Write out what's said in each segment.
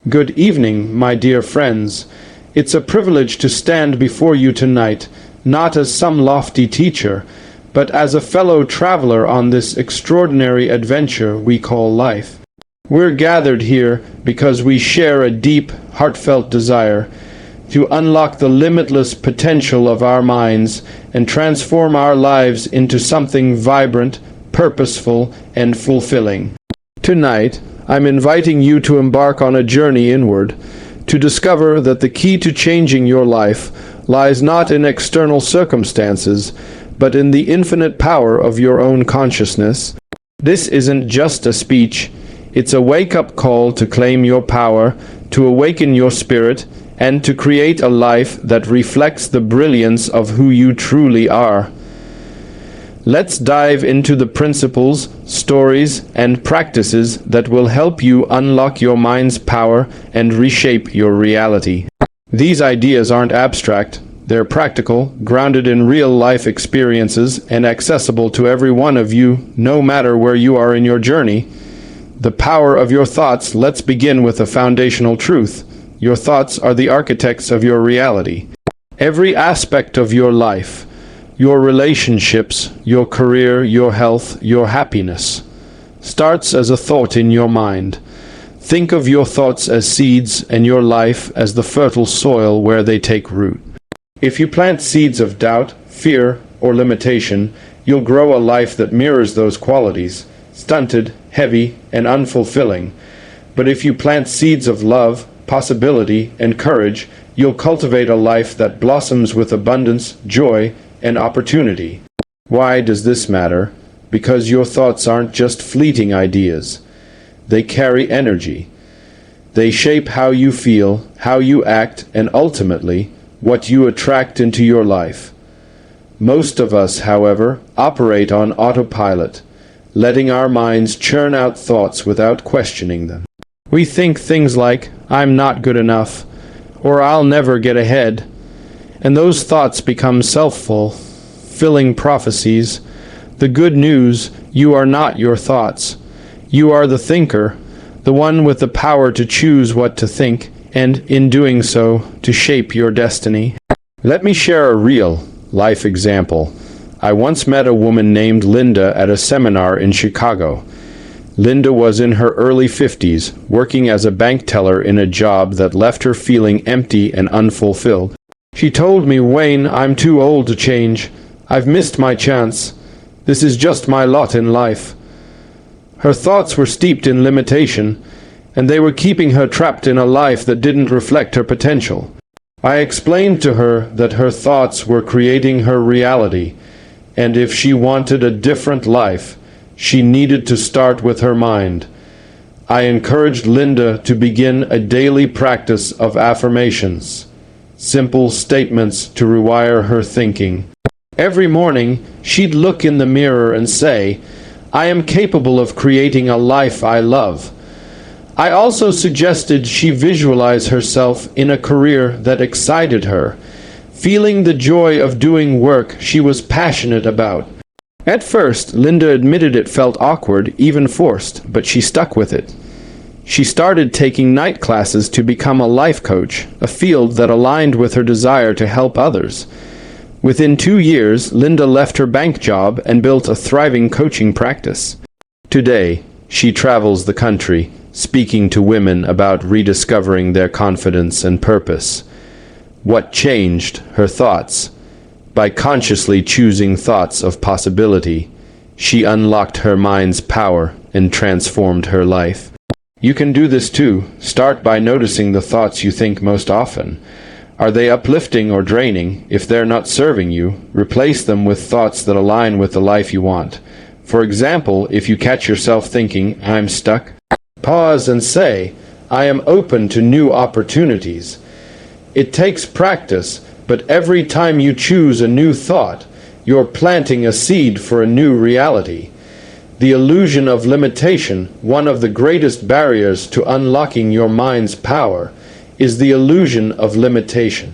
Good evening, my dear friends. It's a privilege to stand before you tonight, not as some lofty teacher, but as a fellow traveler on this extraordinary adventure we call life. We're gathered here because we share a deep, heartfelt desire to unlock the limitless potential of our minds and transform our lives into something vibrant, purposeful, and fulfilling. Tonight, I'm inviting you to embark on a journey inward, to discover that the key to changing your life lies not in external circumstances, but in the infinite power of your own consciousness. This isn't just a speech, it's a wake-up call to claim your power, to awaken your spirit, and to create a life that reflects the brilliance of who you truly are. Let's dive into the principles, stories, and practices that will help you unlock your mind's power and reshape your reality. These ideas aren't abstract. They're practical, grounded in real-life experiences, and accessible to every one of you, no matter where you are in your journey. The power of your thoughts. Let's begin with a foundational truth. Your thoughts are the architects of your reality. Every aspect of your life, your relationships, your career, your health, your happiness, starts as a thought in your mind. Think of your thoughts as seeds and your life as the fertile soil where they take root. If you plant seeds of doubt, fear, or limitation, you'll grow a life that mirrors those qualities, stunted, heavy, and unfulfilling. But if you plant seeds of love, possibility, and courage, you'll cultivate a life that blossoms with abundance, joy, and opportunity. Why does this matter? Because your thoughts aren't just fleeting ideas. They carry energy. They shape how you feel, how you act, and ultimately, what you attract into your life. Most of us, however, operate on autopilot, letting our minds churn out thoughts without questioning them. We think things like, "I'm not good enough," or "I'll never get ahead," and those thoughts become self-fulfilling prophecies. The good news, you are not your thoughts. You are the thinker, the one with the power to choose what to think, and, in doing so, to shape your destiny. Let me share a real-life example. I once met a woman named Linda at a seminar in Chicago. Linda was in her early 50s, working as a bank teller in a job that left her feeling empty and unfulfilled. She told me, "Wayne, I'm too old to change. I've missed my chance. This is just my lot in life." Her thoughts were steeped in limitation, and they were keeping her trapped in a life that didn't reflect her potential. I explained to her that her thoughts were creating her reality, and if she wanted a different life, she needed to start with her mind. I encouraged Linda to begin a daily practice of affirmations, simple statements to rewire her thinking. Every morning, she'd look in the mirror and say, "I am capable of creating a life I love." I also suggested she visualize herself in a career that excited her, feeling the joy of doing work she was passionate about. At first, Linda admitted it felt awkward, even forced, but she stuck with it. She started taking night classes to become a life coach, a field that aligned with her desire to help others. Within 2 years, Linda left her bank job and built a thriving coaching practice. Today, she travels the country, speaking to women about rediscovering their confidence and purpose. What changed? Her thoughts. By consciously choosing thoughts of possibility, she unlocked her mind's power and transformed her life. You can do this too. Start by noticing the thoughts you think most often. Are they uplifting or draining? If they're not serving you, replace them with thoughts that align with the life you want. For example, if you catch yourself thinking, "I'm stuck," pause and say, "I am open to new opportunities." It takes practice, but every time you choose a new thought, you're planting a seed for a new reality. The illusion of limitation, one of the greatest barriers to unlocking your mind's power, is the illusion of limitation.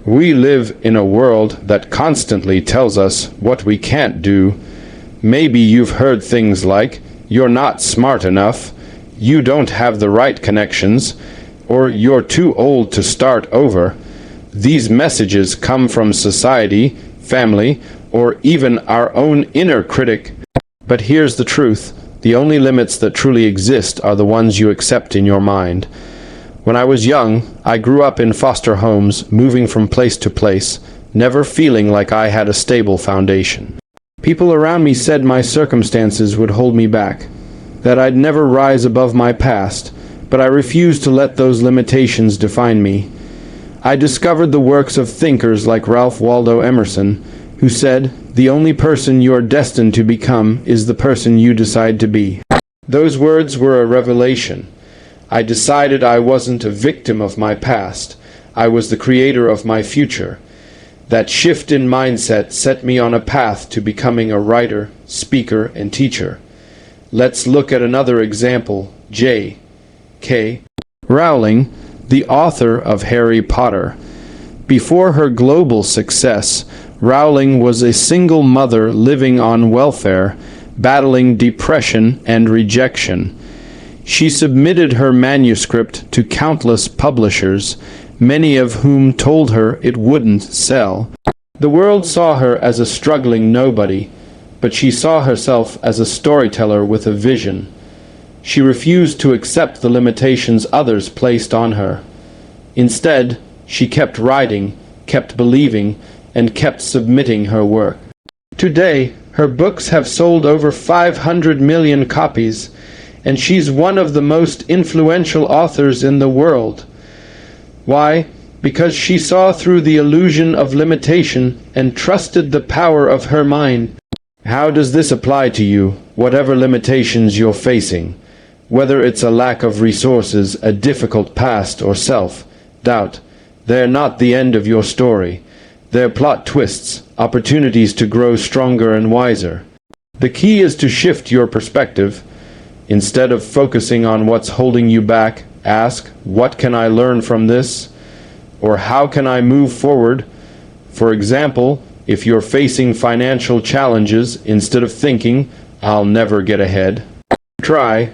We live in a world that constantly tells us what we can't do. Maybe you've heard things like, "You're not smart enough," "You don't have the right connections," or "You're too old to start over." These messages come from society, family, or even our own inner critic. But here's the truth. The only limits that truly exist are the ones you accept in your mind. When I was young, I grew up in foster homes, moving from place to place, never feeling like I had a stable foundation. People around me said my circumstances would hold me back, that I'd never rise above my past, but I refused to let those limitations define me. I discovered the works of thinkers like Ralph Waldo Emerson, who said, "The only person you're destined to become is the person you decide to be." Those words were a revelation. I decided I wasn't a victim of my past. I was the creator of my future. That shift in mindset set me on a path to becoming a writer, speaker, and teacher. Let's look at another example. J.K. Rowling, the author of Harry Potter. Before her global success, Rowling was a single mother living on welfare, battling depression and rejection. She submitted her manuscript to countless publishers, many of whom told her it wouldn't sell. The world saw her as a struggling nobody, but she saw herself as a storyteller with a vision. She refused to accept the limitations others placed on her. Instead, she kept writing, kept believing, and kept submitting her work. Today, her books have sold over 500 million copies, and she's one of the most influential authors in the world. Why? Because she saw through the illusion of limitation and trusted the power of her mind. How does this apply to you, whatever limitations you're facing? Whether it's a lack of resources, a difficult past, or self-doubt, they're not the end of your story. They're plot twists, opportunities to grow stronger and wiser. The key is to shift your perspective. Instead of focusing on what's holding you back, ask, "What can I learn from this?" Or "How can I move forward?" For example, if you're facing financial challenges, instead of thinking, "I'll never get ahead," try,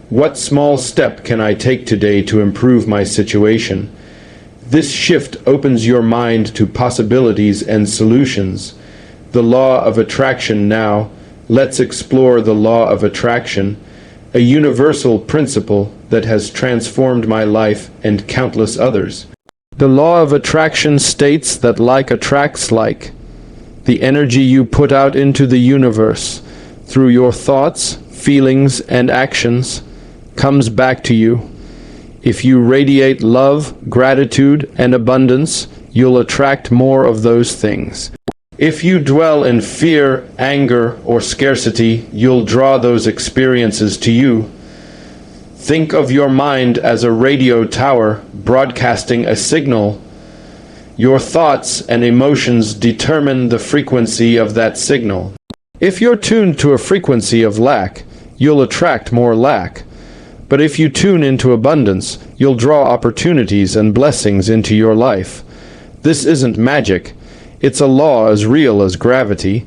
"What small step can I take today to improve my situation?" This shift opens your mind to possibilities and solutions. The law of attraction now. Let's explore the law of attraction, a universal principle that has transformed my life and countless others. The law of attraction states that like attracts like. The energy you put out into the universe, through your thoughts, feelings, and actions, comes back to you. If you radiate love, gratitude, and abundance, you'll attract more of those things. If you dwell in fear, anger, or scarcity, you'll draw those experiences to you. Think of your mind as a radio tower broadcasting a signal. Your thoughts and emotions determine the frequency of that signal. If you're tuned to a frequency of lack, you'll attract more lack. But if you tune into abundance, you'll draw opportunities and blessings into your life. This isn't magic. It's a law as real as gravity.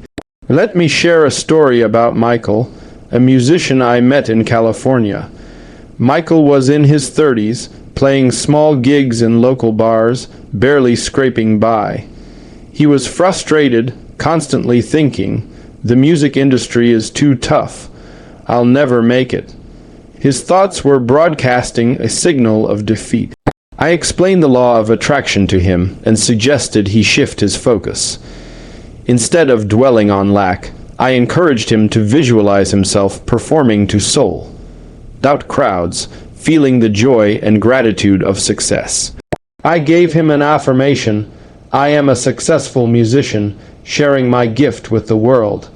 Let me share a story about Michael, a musician I met in California. Michael was in his 30s, playing small gigs in local bars, barely scraping by. He was frustrated, constantly thinking, "The music industry is too tough. I'll never make it." His thoughts were broadcasting a signal of defeat. I explained the law of attraction to him and suggested he shift his focus. Instead of dwelling on lack, I encouraged him to visualize himself performing to sold-out crowds, feeling the joy and gratitude of success. I gave him an affirmation, "I am a successful musician, sharing my gift with the world."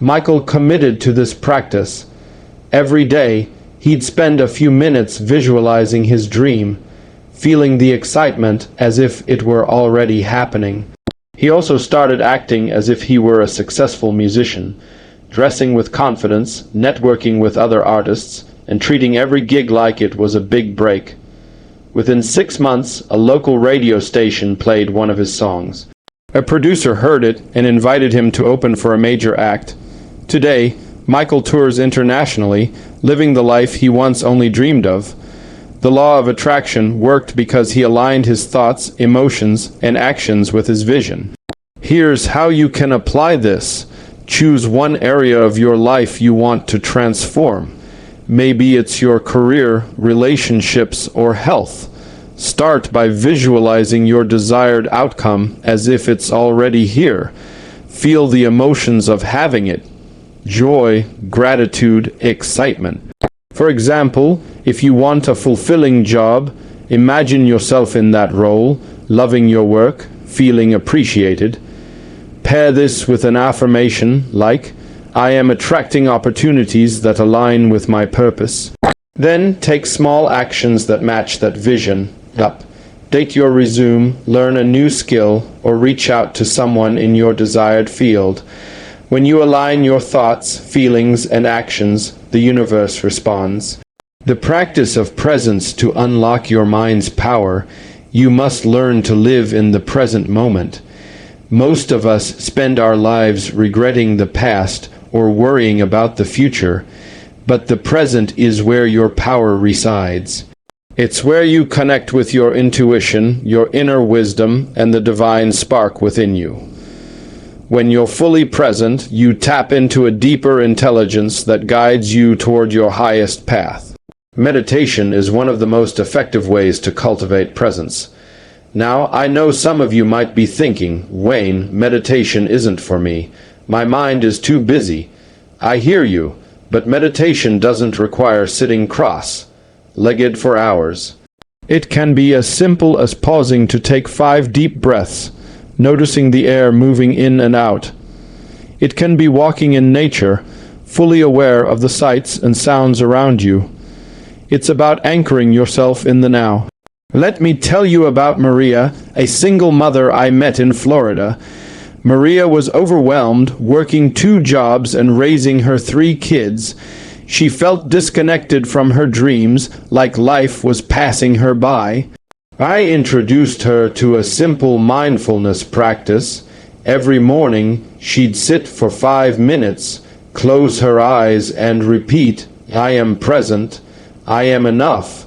Michael committed to this practice. Every day, he'd spend a few minutes visualizing his dream, feeling the excitement as if it were already happening. He also started acting as if he were a successful musician, dressing with confidence, networking with other artists, and treating every gig like it was a big break. Within 6 months, a local radio station played one of his songs. A producer heard it and invited him to open for a major act. Today, Michael tours internationally, living the life he once only dreamed of. The law of attraction worked because he aligned his thoughts, emotions, and actions with his vision. Here's how you can apply this. Choose one area of your life you want to transform. Maybe it's your career, relationships, or health. Start by visualizing your desired outcome as if it's already here. Feel the emotions of having it: joy, gratitude, excitement. For example, if you want a fulfilling job, imagine yourself in that role, loving your work, feeling appreciated. Pair this with an affirmation like, "I am attracting opportunities that align with my purpose." Then take small actions that match that vision. Date your resume, learn a new skill, or reach out to someone in your desired field. When you align your thoughts, feelings, and actions, the universe responds. The practice of presence to unlock your mind's power. You must learn to live in the present moment. Most of us spend our lives regretting the past or worrying about the future, but the present is where your power resides. It's where you connect with your intuition, your inner wisdom, and the divine spark within you. When you're fully present, you tap into a deeper intelligence that guides you toward your highest path. Meditation is one of the most effective ways to cultivate presence. Now, I know some of you might be thinking, "Wayne, meditation isn't for me. My mind is too busy." I hear you, but meditation doesn't require sitting cross-legged for hours. It can be as simple as pausing to take 5 deep breaths, noticing the air moving in and out. It can be walking in nature, fully aware of the sights and sounds around you. It's about anchoring yourself in the now. Let me tell you about Maria, a single mother I met in Florida. Maria was overwhelmed, working 2 jobs and raising her 3 kids. She felt disconnected from her dreams, like life was passing her by. I introduced her to a simple mindfulness practice. Every morning, she'd sit for 5 minutes, close her eyes, and repeat, "I am present, I am enough."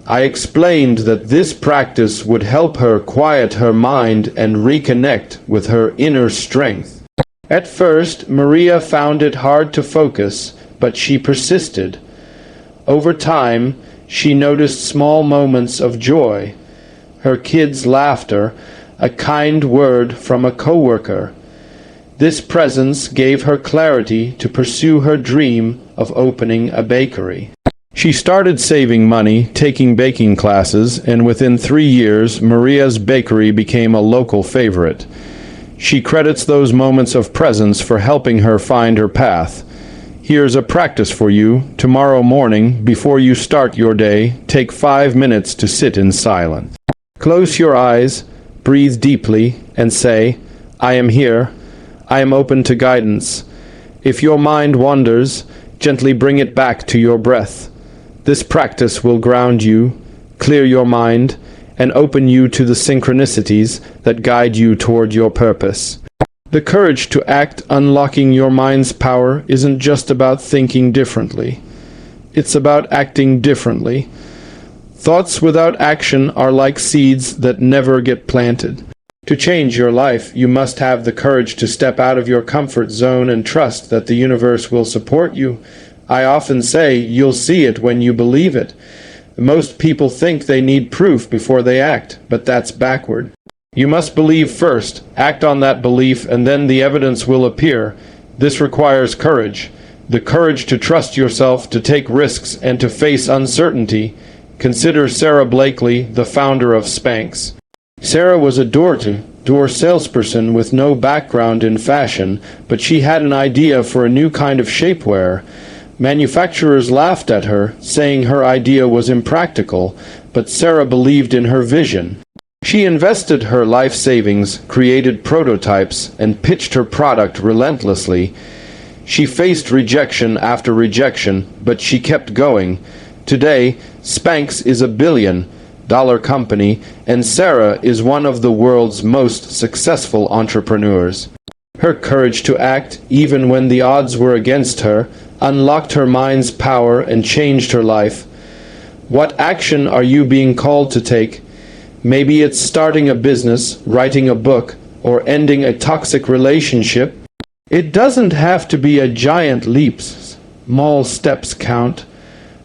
I explained that this practice would help her quiet her mind and reconnect with her inner strength. At first, Maria found it hard to focus, but she persisted. Over time, she noticed small moments of joy: her kids' laughter, a kind word from a coworker. This presence gave her clarity to pursue her dream of opening a bakery. She started saving money, taking baking classes, and within 3 years, Maria's bakery became a local favorite. She credits those moments of presence for helping her find her path. Here's a practice for you. Tomorrow morning, before you start your day, take 5 minutes to sit in silence. Close your eyes, breathe deeply, and say, "I am here. I am open to guidance." If your mind wanders, gently bring it back to your breath. This practice will ground you, clear your mind, and open you to the synchronicities that guide you toward your purpose. The courage to act, unlocking your mind's power, isn't just about thinking differently. It's about acting differently. Thoughts without action are like seeds that never get planted. To change your life, you must have the courage to step out of your comfort zone and trust that the universe will support you. I often say, you'll see it when you believe it. Most people think they need proof before they act, but that's backward. You must believe first, act on that belief, and then the evidence will appear. This requires courage. The courage to trust yourself, to take risks, and to face uncertainty. Consider Sarah Blakely, the founder of Spanx. Sarah was a door-to-door salesperson with no background in fashion, but she had an idea for a new kind of shapewear. Manufacturers laughed at her, saying her idea was impractical, but Sarah believed in her vision. She invested her life savings, created prototypes, and pitched her product relentlessly. She faced rejection after rejection, but she kept going. Today, Spanx is a $1 billion company, and Sarah is one of the world's most successful entrepreneurs. Her courage to act, even when the odds were against her, unlocked her mind's power and changed her life. What action are you being called to take? Maybe it's starting a business, writing a book, or ending a toxic relationship. It doesn't have to be a giant leap. Small steps count.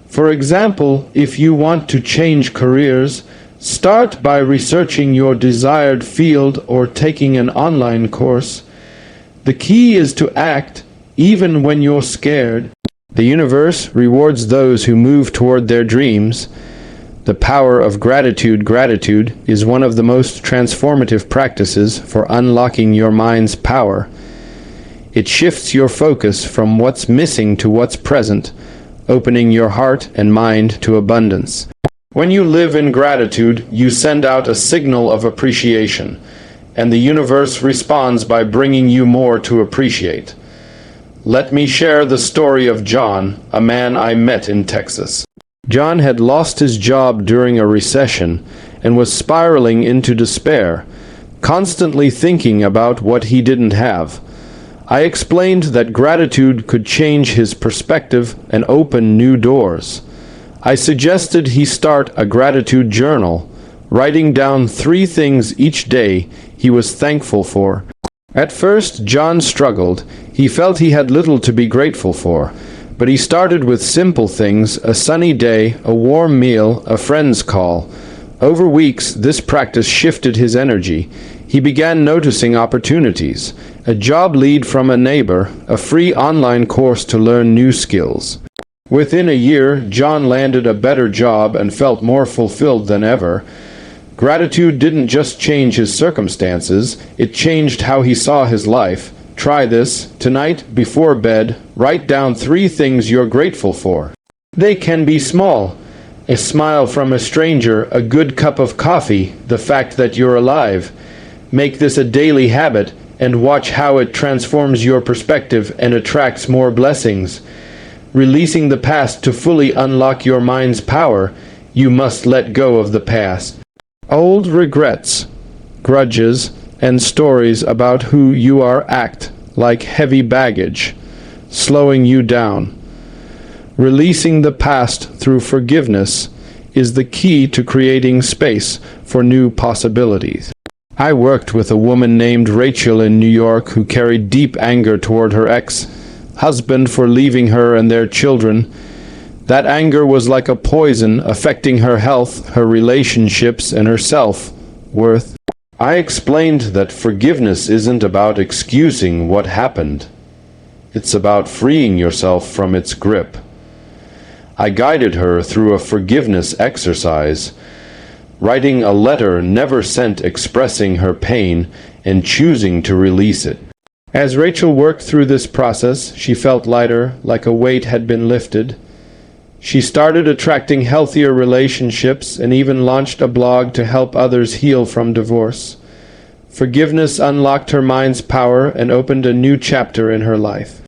For example, if you want to change careers, start by researching your desired field or taking an online course. The key is to act, even when you're scared. The universe rewards those who move toward their dreams. The power of gratitude. Gratitude is one of the most transformative practices for unlocking your mind's power. It shifts your focus from what's missing to what's present, opening your heart and mind to abundance. When you live in gratitude, you send out a signal of appreciation, and the universe responds by bringing you more to appreciate. Let me share the story of John, a man I met in Texas. John had lost his job during a recession and was spiraling into despair, constantly thinking about what he didn't have. I explained that gratitude could change his perspective and open new doors. I suggested he start a gratitude journal, writing down 3 things each day he was thankful for. At first, John struggled. He felt he had little to be grateful for, but he started with simple things: a sunny day, a warm meal, a friend's call. Over weeks, this practice shifted his energy. He began noticing opportunities: a job lead from a neighbor, a free online course to learn new skills. Within a year, John landed a better job and felt more fulfilled than ever. Gratitude didn't just change his circumstances, it changed how he saw his life. Try this. Tonight, before bed, write down 3 things you're grateful for. They can be small: a smile from a stranger, a good cup of coffee, the fact that you're alive. Make this a daily habit and watch how it transforms your perspective and attracts more blessings. Releasing the past. To fully unlock your mind's power, you must let go of the past. Old regrets, grudges, and stories about who you are act like heavy baggage, slowing you down. Releasing the past through forgiveness is the key to creating space for new possibilities. I worked with a woman named Rachel in New York who carried deep anger toward her ex-husband for leaving her and their children. That anger was like a poison, affecting her health, her relationships, and her self-worth. I explained that forgiveness isn't about excusing what happened. It's about freeing yourself from its grip. I guided her through a forgiveness exercise, writing a letter never sent expressing her pain and choosing to release it. As Rachel worked through this process, she felt lighter, like a weight had been lifted. She started attracting healthier relationships and even launched a blog to help others heal from divorce. Forgiveness unlocked her mind's power and opened a new chapter in her life.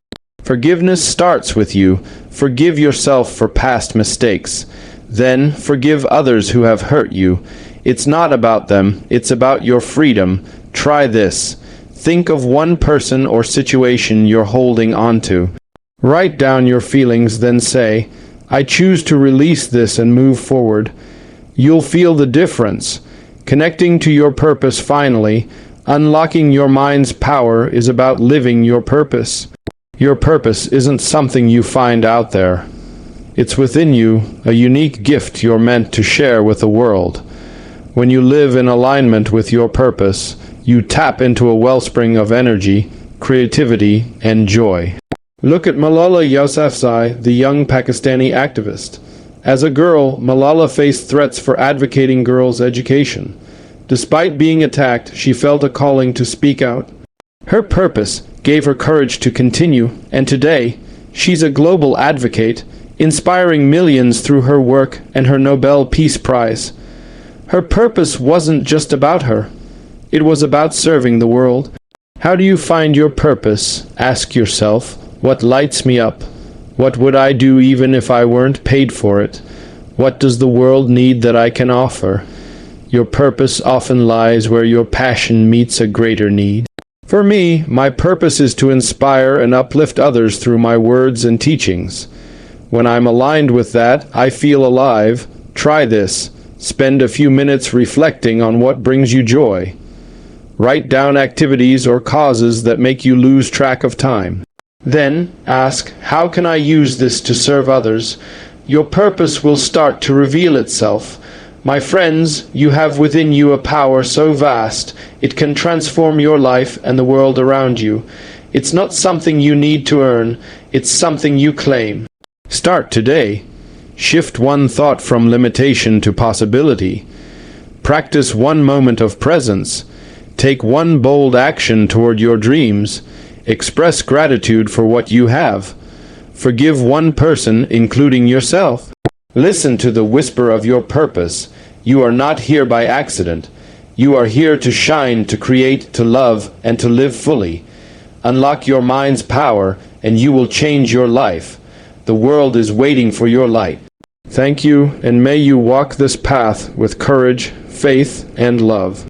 Forgiveness starts with you. Forgive yourself for past mistakes. Then forgive others who have hurt you. It's not about them, it's about your freedom. Try this. Think of one person or situation you're holding on to. Write down your feelings, then say, I choose to release this and move forward. You'll feel the difference. Connecting to your purpose finally. Unlocking your mind's power is about living your purpose. Your purpose isn't something you find out there. It's within you, a unique gift you're meant to share with the world. When you live in alignment with your purpose, you tap into a wellspring of energy, creativity, and joy. Look at Malala Yousafzai, the young Pakistani activist. As a girl, Malala faced threats for advocating girls' education. Despite being attacked, she felt a calling to speak out. Her purpose gave her courage to continue, and today, she's a global advocate, inspiring millions through her work and her Nobel Peace Prize. Her purpose wasn't just about her. It was about serving the world. How do you find your purpose? Ask yourself. What lights me up? What would I do even if I weren't paid for it? What does the world need that I can offer? Your purpose often lies where your passion meets a greater need. For me, my purpose is to inspire and uplift others through my words and teachings. When I'm aligned with that, I feel alive, Try this. Spend a few minutes reflecting on what brings you joy. Write down activities or causes that make you lose track of time. Then ask, how can I use this to serve others? Your purpose will start to reveal itself. My friends, you have within you a power so vast, it can transform your life and the world around you. It's not something you need to earn, it's something you claim. Start today. Shift one thought from limitation to possibility. Practice one moment of presence. Take one bold action toward your dreams. Express gratitude for what you have. Forgive one person, including yourself. Listen to the whisper of your purpose. You are not here by accident. You are here to shine, to create, to love, and to live fully. Unlock your mind's power, and you will change your life. The world is waiting for your light. Thank you, and may you walk this path with courage, faith, and love.